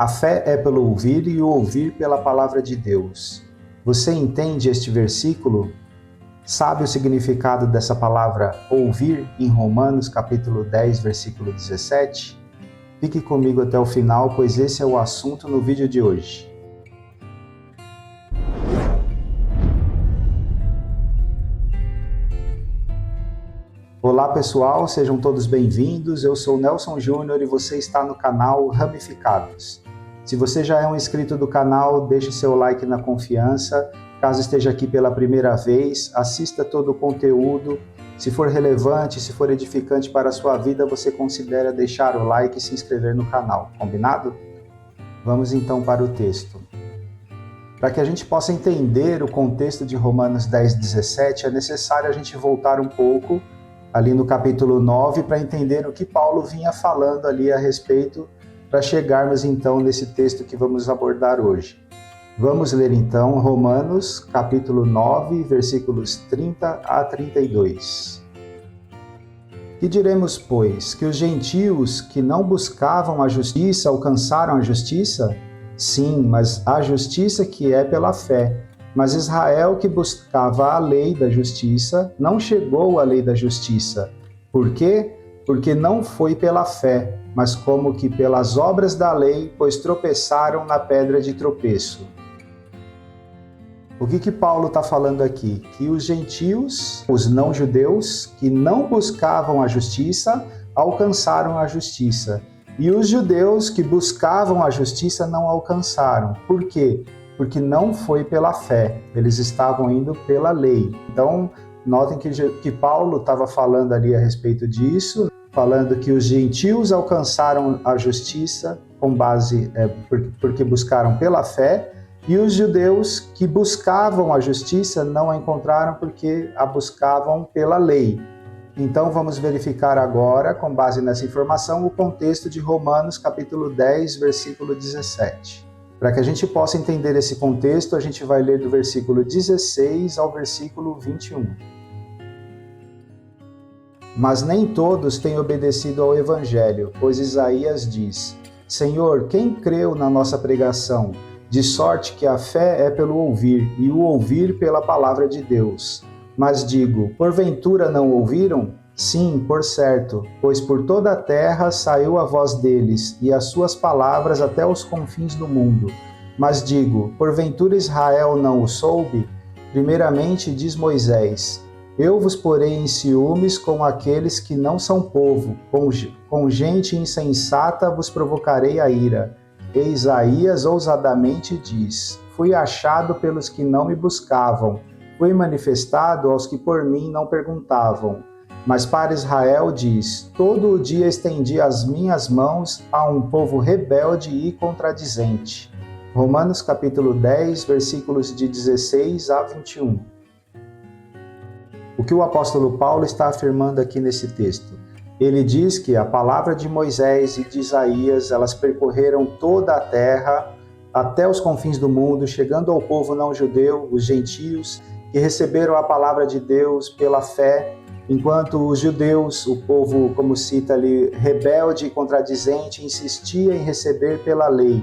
A fé é pelo ouvir e o ouvir pela palavra de Deus. Você entende este versículo? Sabe o significado dessa palavra ouvir em Romanos capítulo 10, versículo 17? Fique comigo até o final, pois esse é o assunto no vídeo de hoje. Olá pessoal, sejam todos bem-vindos. Eu sou Nelson Júnior e você está no canal Ramificados. Se você já é um inscrito do canal, deixe seu like na confiança. Caso esteja aqui pela primeira vez, assista todo o conteúdo. Se for relevante, se for edificante para a sua vida, você considera deixar o like e se inscrever no canal, combinado? Vamos então para o texto. Para que a gente possa entender o contexto de Romanos 10, 17, é necessário a gente voltar um pouco ali no capítulo 9 para entender o que Paulo vinha falando ali a respeito, para chegarmos então nesse texto que vamos abordar hoje. Vamos ler então Romanos capítulo 9, versículos 30 a 32. Que diremos, pois, que os gentios que não buscavam a justiça alcançaram a justiça? Sim, mas a justiça que é pela fé. Mas Israel, que buscava a lei da justiça, não chegou à lei da justiça. Por quê? Porque não foi pela fé, mas como que pelas obras da lei, pois tropeçaram na pedra de tropeço. O que Paulo está falando aqui? Que os gentios, os não-judeus, que não buscavam a justiça, alcançaram a justiça. E os judeus que buscavam a justiça não alcançaram. Por quê? Porque não foi pela fé, eles estavam indo pela lei. Então, notem que Paulo estava falando ali a respeito disso, falando que os gentios alcançaram a justiça com base, porque buscaram pela fé, e os judeus que buscavam a justiça não a encontraram porque a buscavam pela lei. Então, vamos verificar agora, com base nessa informação, o contexto de Romanos capítulo 10, versículo 17. Para que a gente possa entender esse contexto, a gente vai ler do versículo 16 ao versículo 21. Mas nem todos têm obedecido ao Evangelho, pois Isaías diz: Senhor, quem creu na nossa pregação? De sorte que a fé é pelo ouvir, e o ouvir pela palavra de Deus. Mas digo, porventura não ouviram? Sim, por certo, pois por toda a terra saiu a voz deles, e as suas palavras até os confins do mundo. Mas digo, porventura Israel não o soube? Primeiramente diz Moisés: Eu vos porei em ciúmes com aqueles que não são povo, com gente insensata vos provocarei a ira. E Isaías ousadamente diz: Fui achado pelos que não me buscavam, fui manifestado aos que por mim não perguntavam. Mas para Israel diz: Todo o dia estendi as minhas mãos a um povo rebelde e contradizente. Romanos capítulo 10, versículos de 16 a 21. O que o apóstolo Paulo está afirmando aqui nesse texto? Ele diz que a palavra de Moisés e de Isaías, elas percorreram toda a terra, até os confins do mundo, chegando ao povo não judeu, os gentios, que receberam a palavra de Deus pela fé, enquanto os judeus, o povo, como cita ali, rebelde e contradizente, insistia em receber pela lei.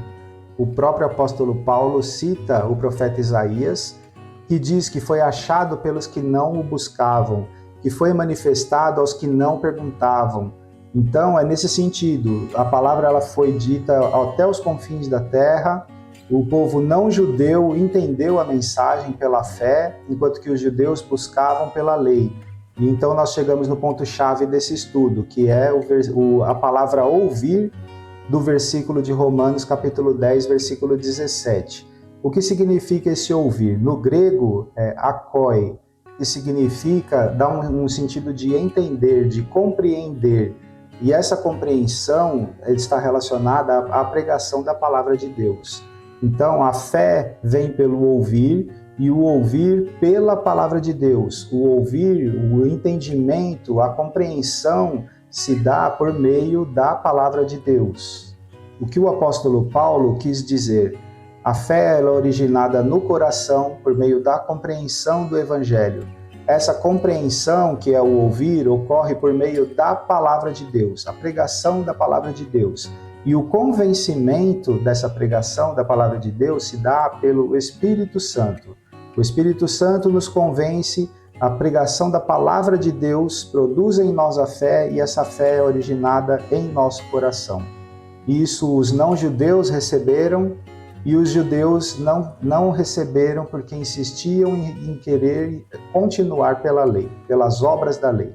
O próprio apóstolo Paulo cita o profeta Isaías, que diz que foi achado pelos que não o buscavam, que foi manifestado aos que não perguntavam. Então, é nesse sentido, a palavra ela foi dita até os confins da terra, o povo não judeu entendeu a mensagem pela fé, enquanto que os judeus buscavam pela lei. E então nós chegamos no ponto-chave desse estudo, que é a palavra ouvir do versículo de Romanos, capítulo 10, versículo 17. O que significa esse ouvir? No grego, é akoi, que significa dar um sentido de entender, de compreender. E essa compreensão está relacionada à pregação da palavra de Deus. Então, a fé vem pelo ouvir, e o ouvir pela palavra de Deus. O ouvir, o entendimento, a compreensão se dá por meio da palavra de Deus. O que o apóstolo Paulo quis dizer? A fé é originada no coração por meio da compreensão do Evangelho. Essa compreensão, que é o ouvir, ocorre por meio da palavra de Deus, a pregação da palavra de Deus. E o convencimento dessa pregação da palavra de Deus se dá pelo Espírito Santo. O Espírito Santo nos convence, a pregação da palavra de Deus produz em nós a fé e essa fé é originada em nosso coração. Isso os não-judeus receberam e os judeus não receberam porque insistiam em querer continuar pela lei, pelas obras da lei.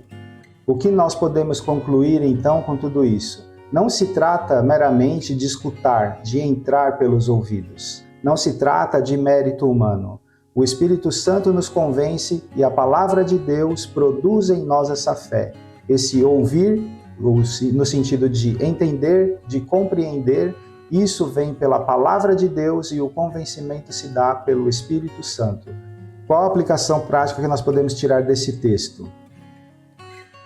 O que nós podemos concluir então com tudo isso? Não se trata meramente de escutar, de entrar pelos ouvidos. Não se trata de mérito humano. O Espírito Santo nos convence e a palavra de Deus produz em nós essa fé. Esse ouvir, no sentido de entender, de compreender, isso vem pela palavra de Deus e o convencimento se dá pelo Espírito Santo. Qual a aplicação prática que nós podemos tirar desse texto?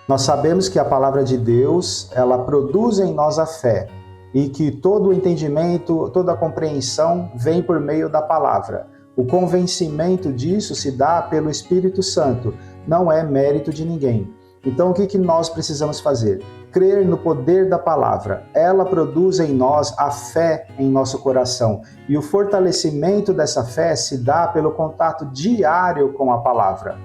Nós sabemos que a palavra de Deus, ela produz em nós a fé e que todo o entendimento, toda a compreensão vem por meio da palavra. O convencimento disso se dá pelo Espírito Santo, não é mérito de ninguém. Então, o que nós precisamos fazer? Crer no poder da palavra. Ela produz em nós a fé em nosso coração. E o fortalecimento dessa fé se dá pelo contato diário com a palavra.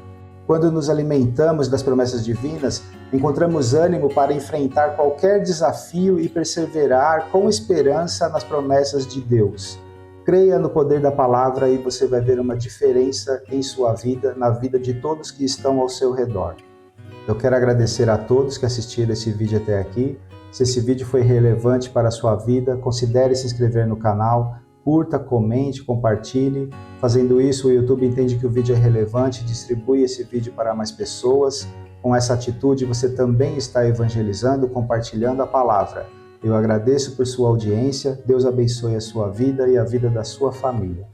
Quando nos alimentamos das promessas divinas, encontramos ânimo para enfrentar qualquer desafio e perseverar com esperança nas promessas de Deus. Creia no poder da palavra e você vai ver uma diferença em sua vida, na vida de todos que estão ao seu redor. Eu quero agradecer a todos que assistiram esse vídeo até aqui. Se esse vídeo foi relevante para a sua vida, considere se inscrever no canal, curta, comente, compartilhe. Fazendo isso, o YouTube entende que o vídeo é relevante e distribui esse vídeo para mais pessoas. Com essa atitude, você também está evangelizando, compartilhando a palavra. Eu agradeço por sua audiência. Deus abençoe a sua vida e a vida da sua família.